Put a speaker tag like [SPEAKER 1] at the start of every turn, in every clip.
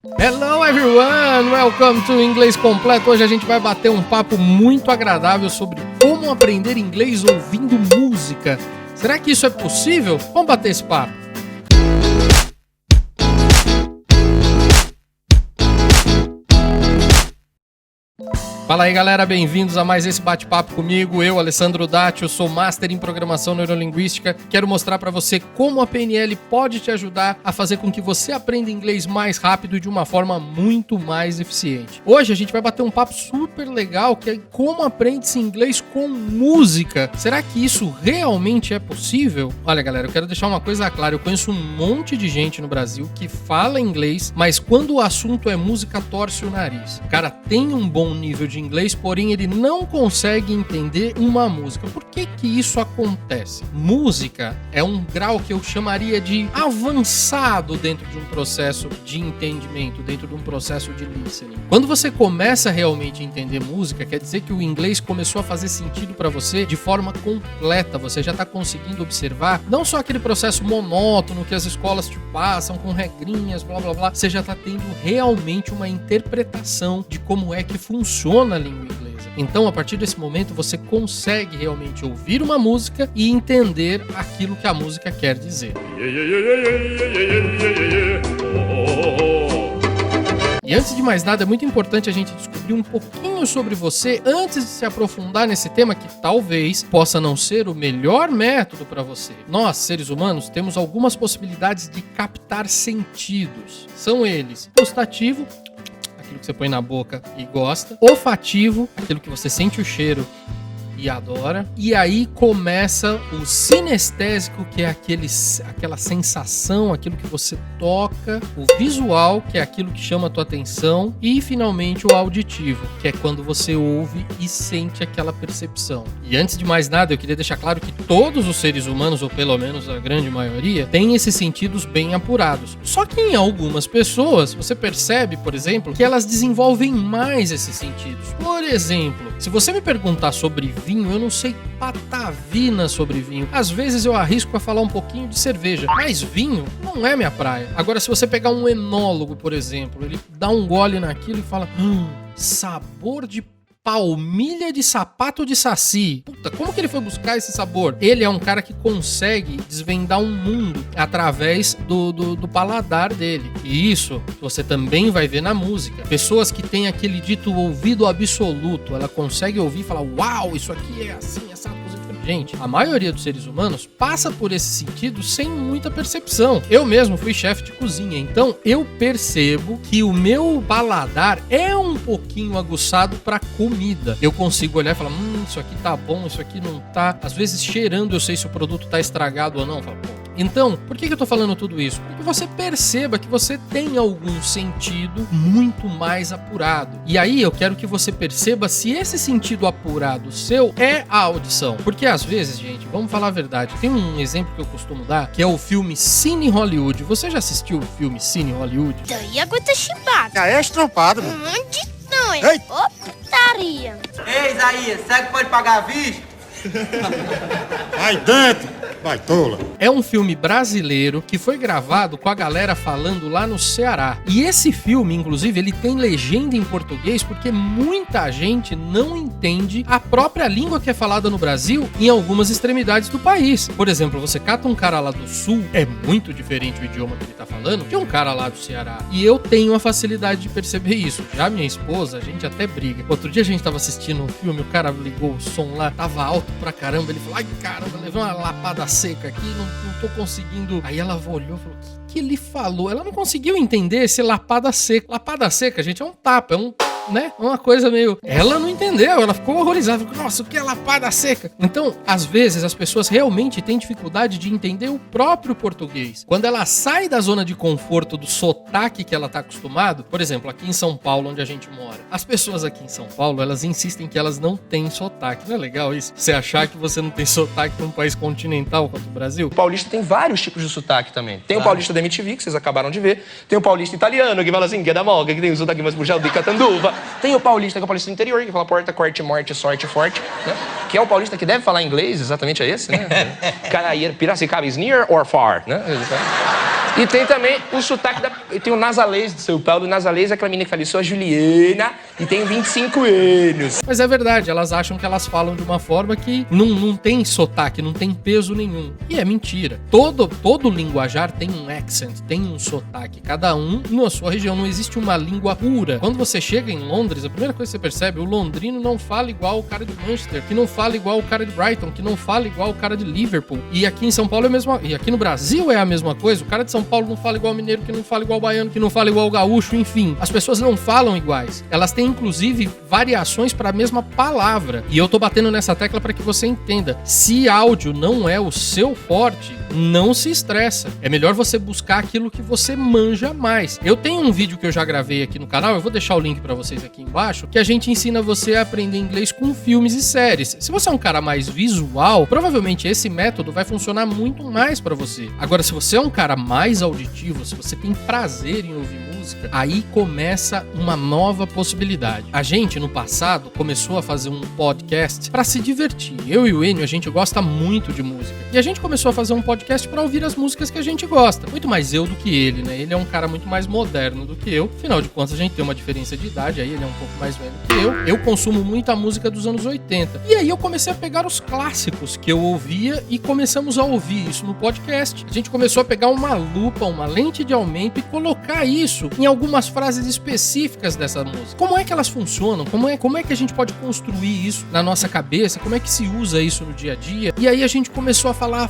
[SPEAKER 1] Hello everyone, welcome to Inglês Completo. Hoje a gente vai bater um papo muito agradável sobre como aprender inglês ouvindo música. Será que isso é possível? Vamos bater esse papo. Fala aí galera, bem-vindos a mais esse bate-papo comigo. Eu, Alessandro Datti, eu sou Master em Programação Neurolinguística. Quero mostrar para você como a PNL pode te ajudar a fazer com que você aprenda inglês mais rápido e de uma forma muito mais eficiente. Hoje a gente vai bater um papo super legal, que é como aprende-se inglês com música. Será que isso realmente é possível? Olha galera, eu quero deixar uma coisa clara. Eu conheço um monte de gente no Brasil que fala inglês, mas quando o assunto é música, torce o nariz. O cara tem um bom nível de inglês, porém ele não consegue entender uma música. Por que isso acontece? Música é um grau que eu chamaria de avançado dentro de um processo de entendimento, dentro de um processo de listening. Quando você começa realmente a entender música, quer dizer que o inglês começou a fazer sentido para você de forma completa. Você já está conseguindo observar não só aquele processo monótono que as escolas te passam com regrinhas, blá blá blá. Você já está tendo realmente uma interpretação de como é que funciona a língua inglesa. Então, a partir desse momento, você consegue realmente ouvir uma música e entender aquilo que a música quer dizer. E antes de mais nada, é muito importante a gente descobrir um pouquinho sobre você antes de se aprofundar nesse tema que talvez possa não ser o melhor método para você. Nós, seres humanos, temos algumas possibilidades de captar sentidos. São eles: gustativo, aquilo que você põe na boca e gosta; olfativo, aquilo que você sente o cheiro e adora. E aí começa o sinestésico, que é aquela sensação, aquilo que você toca; o visual, que é aquilo que chama a tua atenção; e finalmente o auditivo, que é quando você ouve e sente aquela percepção. E antes de mais nada, eu queria deixar claro que todos os seres humanos, ou pelo menos a grande maioria, têm esses sentidos bem apurados. Só que em algumas pessoas, você percebe, por exemplo, que elas desenvolvem mais esses sentidos. Por exemplo, se você me perguntar sobre vinho, eu não sei patavina sobre vinho. Às vezes eu arrisco a falar um pouquinho de cerveja, mas vinho não é minha praia. Agora, se você pegar um enólogo, por exemplo, ele dá um gole naquilo e fala: sabor de palmilha de sapato de saci. Puta, como que ele foi buscar esse sabor? Ele é um cara que consegue desvendar um mundo através do paladar dele. E isso você também vai ver na música. Pessoas que têm aquele dito ouvido absoluto, ela consegue ouvir e falar: uau, isso aqui é assim, essa coisa. Gente, a maioria dos seres humanos passa por esse sentido sem muita percepção. Eu mesmo fui chefe de cozinha, então eu percebo que o meu paladar é um pouquinho aguçado para comida. Eu consigo olhar e falar: isso aqui tá bom, isso aqui não tá. Às vezes cheirando eu sei se o produto tá estragado ou não. Eu falo: pô. Então, por que eu tô falando tudo isso? Porque você perceba que você tem algum sentido muito mais apurado. E aí eu quero que você perceba se esse sentido apurado seu é a audição. Porque às vezes, gente, vamos falar a verdade, tem um exemplo que eu costumo dar, que é o filme Cine Hollywood. Você já assistiu o filme Cine Hollywood?
[SPEAKER 2] Daí aguenta chimbada.
[SPEAKER 3] É estrupado, mano.
[SPEAKER 2] Não, hein?
[SPEAKER 3] Ei!
[SPEAKER 2] Ô, putaria.
[SPEAKER 4] Ei, Isaías, será que pode pagar à vista?
[SPEAKER 3] Vai dentro, vai tola.
[SPEAKER 1] É um filme brasileiro que foi gravado com a galera falando lá no Ceará. E esse filme, inclusive, ele tem legenda em português porque muita gente não entende a própria língua que é falada no Brasil em algumas extremidades do país. Por exemplo, você cata um cara lá do Sul, é muito diferente o idioma que ele tá falando de um cara lá do Ceará. E eu tenho a facilidade de perceber isso. Já minha esposa, a gente até briga. Outro dia a gente tava assistindo um filme, o cara ligou o som lá, tava alto pra caramba, ele falou: ai caramba, levei uma lapada seca aqui, não tô conseguindo. Aí ela olhou e falou: o que ele falou? Ela não conseguiu entender esse lapada seca. Lapada seca, gente, é um tapa, é um... né? Uma coisa meio... Ela não entendeu, ela ficou horrorizada. Ficou: nossa, o que é lapada seca? Então, às vezes, as pessoas realmente têm dificuldade de entender o próprio português. Quando ela sai da zona de conforto do sotaque que ela tá acostumado, por exemplo, aqui em São Paulo, onde a gente mora, as pessoas aqui em São Paulo, elas insistem que elas não têm sotaque. Não é legal isso? Você achar que você não tem sotaque num país continental quanto o Brasil?
[SPEAKER 5] O paulista tem vários tipos de sotaque também. Tem o paulista da MTV, que vocês acabaram de ver. Tem o paulista italiano, que fala assim, que é da moga, que tem o sotaque mais puxado de Catanduva. Tem o paulista, que é o paulista do interior, que fala porta, corte, morte, sorte, forte, né? Que é o paulista que deve falar inglês, exatamente é esse, né? Piracicaba is near or far, né? E tem também o sotaque tem o nasalês de São Paulo. O nasalês é aquela menina que fala, eu sou a Juliana e tenho 25 anos.
[SPEAKER 1] Mas é verdade, elas acham que elas falam de uma forma que não tem sotaque, não tem peso nenhum. E é mentira. Todo linguajar tem um accent, tem um sotaque. Cada um na sua região. Não existe uma língua pura. Quando você chega em Londres, a primeira coisa que você percebe, o londrino não fala igual o cara de Manchester, que não fala igual o cara de Brighton, que não fala igual o cara de Liverpool. E aqui em São Paulo é a mesma... E aqui no Brasil é a mesma coisa. O cara de São Paulo não fala igual o mineiro, que não fala igual o baiano, que não fala igual o gaúcho, enfim. As pessoas não falam iguais. Elas têm, inclusive, variações para a mesma palavra. E eu tô batendo nessa tecla para que você entenda. Se áudio não é o seu forte, não se estressa. É melhor você buscar aquilo que você manja mais. Eu tenho um vídeo que eu já gravei aqui no canal, eu vou deixar o link para vocês aqui embaixo, que a gente ensina você a aprender inglês com filmes e séries. Se você é um cara mais visual, provavelmente esse método vai funcionar muito mais para você. Agora, se você é um cara mais auditivo, se você tem prazer em ouvir música, aí começa uma nova possibilidade. A gente, no passado, começou a fazer um podcast para se divertir. Eu e o Enio, a gente gosta muito de música. E a gente começou a fazer um podcast para ouvir as músicas que a gente gosta. Muito mais eu do que ele, né? Ele é um cara muito mais moderno do que eu. Afinal de contas, a gente tem uma diferença de idade, aí ele é um pouco mais velho que eu. Eu consumo muita música dos anos 80. E aí eu comecei a pegar os clássicos que eu ouvia e começamos a ouvir isso no podcast. A gente começou a pegar uma lupa, uma lente de aumento e colocar isso em algumas frases específicas dessa música. Como é que elas funcionam? Como é que a gente pode construir isso na nossa cabeça? Como é que se usa isso no dia a dia? E aí a gente começou a falar.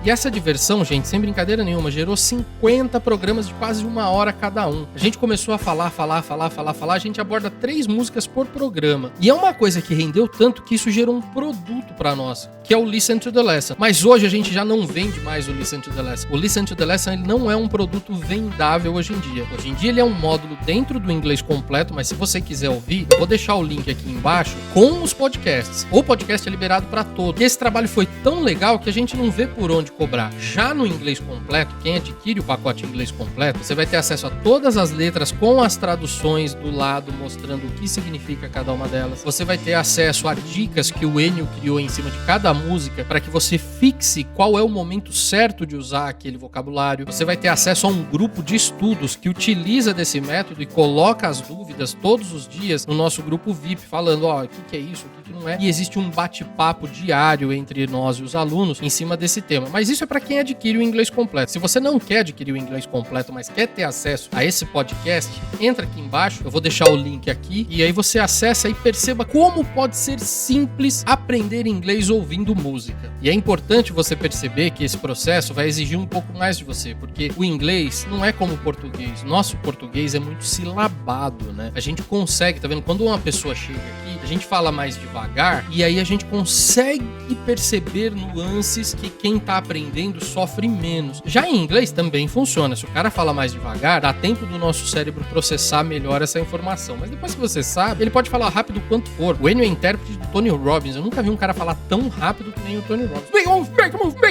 [SPEAKER 1] E essa diversão, gente, sem brincadeira nenhuma, gerou 50 programas de quase 1 hora cada um. A gente começou a falar. A gente aborda 3 músicas por programa. E é uma coisa que rendeu tanto que isso gerou um produto pra nós, que é o Listen to the Lesson. Mas hoje a gente já não vende mais o Listen to the Lesson. O Listen to the Lesson, ele não é um produto vendável hoje em dia. Hoje em dia ele é um módulo dentro do inglês completo, mas se você quiser ouvir, eu vou deixar o link aqui embaixo com os podcasts. O podcast é liberado pra todos. E esse trabalho foi tão legal que a gente não vê por onde cobrar. Já no inglês completo, quem adquire o pacote inglês completo, você vai ter acesso a todas as letras com as traduções do lado, mostrando o que significa cada uma delas. Você vai ter acesso a dicas que o Enio criou em cima de cada música para que você fixe qual é o momento certo de usar aquele vocabulário. Você vai ter acesso a um grupo de estudos que utiliza desse método e coloca as dúvidas todos os dias no nosso grupo VIP, falando, o que é isso, o que não é. E existe um bate-papo diário entre nós e os alunos em cima desse tema. Mas isso é para quem adquire o inglês completo. Se você não quer adquirir o inglês completo, mas quer ter acesso a esse podcast, entra aqui embaixo, eu vou deixar o link aqui, e aí você acessa e perceba como pode ser simples aprender inglês ouvindo música. E é importante você perceber que esse processo vai exigir um pouco mais de você, porque o inglês não é como o português. Nosso português é muito silabado, né? A gente consegue, tá vendo? Quando uma pessoa chega aqui, a gente fala mais devagar, e aí a gente consegue perceber nuances que quem tá aprendendo sofre menos. Já em inglês também funciona. Se o cara fala mais devagar, dá tempo do nosso cérebro processar melhor essa informação. Mas depois que você sabe, ele pode falar rápido quanto for. O Enio é intérprete do Tony Robbins. Eu nunca vi um cara falar tão rápido que nem o Tony Robbins. Make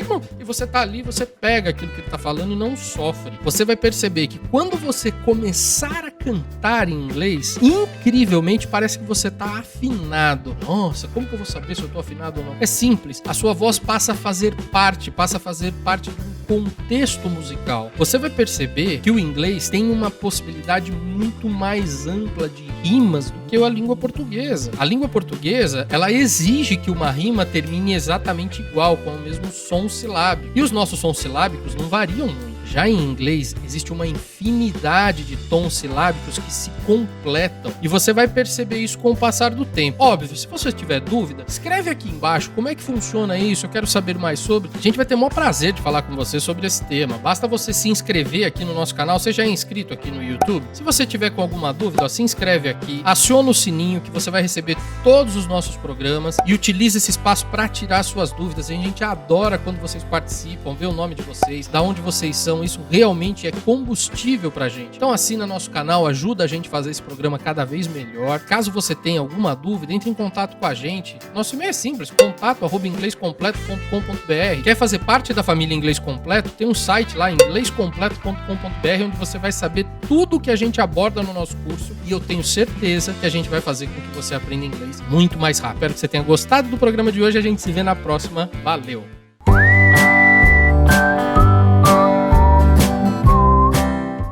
[SPEAKER 1] move. E você tá ali, você pega aquilo que ele tá falando e não sofre. Você vai perceber que quando você começar a cantar em inglês, incrivelmente parece que você tá afinado. Nossa, como que eu vou saber se eu tô afinado ou não? É simples. A sua voz passa a fazer parte de um contexto musical. Você vai perceber que o inglês tem uma possibilidade muito mais ampla de rimas do que a língua portuguesa. A língua portuguesa, ela exige que uma rima termine exatamente igual, com o mesmo som silábico. E os nossos sons silábicos não variam muito. Já em inglês, existe uma infinidade de tons silábicos que se completam. E você vai perceber isso com o passar do tempo. Óbvio, se você tiver dúvida, escreve aqui embaixo como é que funciona isso, eu quero saber mais sobre. A gente vai ter o maior prazer de falar com você sobre esse tema. Basta você se inscrever aqui no nosso canal. Você já é inscrito aqui no YouTube? Se você tiver com alguma dúvida, se inscreve aqui, aciona o sininho que você vai receber todos os nossos programas e utilize esse espaço para tirar suas dúvidas. A gente adora quando vocês participam, ver o nome de vocês, da onde vocês são. Isso realmente é combustível pra gente. Então assina nosso canal, ajuda a gente a fazer esse programa cada vez melhor. Caso você tenha alguma dúvida, entre em contato com a gente. Nosso e-mail é simples, contato@inglescompleto.com.br. Quer fazer parte da família Inglês Completo? Tem um site lá, inglescompleto.com.br, onde você vai saber tudo que a gente aborda no nosso curso, e eu tenho certeza que a gente vai fazer com que você aprenda inglês muito mais rápido. Espero que você tenha gostado do programa de hoje, a gente se vê na próxima. Valeu!